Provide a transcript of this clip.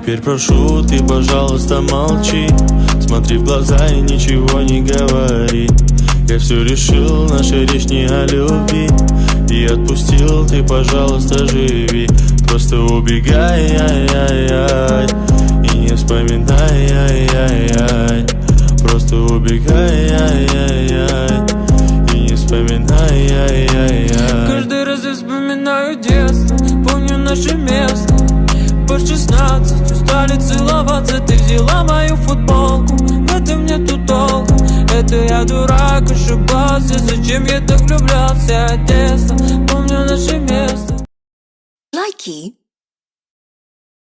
Теперь прошу, ты, пожалуйста, молчи. Смотри в глаза и ничего не говори. Я все решил, наша речь не о любви. И отпустил, ты, пожалуйста, живи. Просто убегай, ай-яй-яй, и не вспоминай, ай-яй-яй. Просто убегай, ай-яй-яй, и не вспоминай, ай-яй-яй. Каждый раз я вспоминаю детство, помню наше место. По 16 устали целоваться. Ты взяла мою футболку, в этом нету толку. Это я дурак, ошибался. Зачем я так влюблялся? Детство, помню наше место. Likey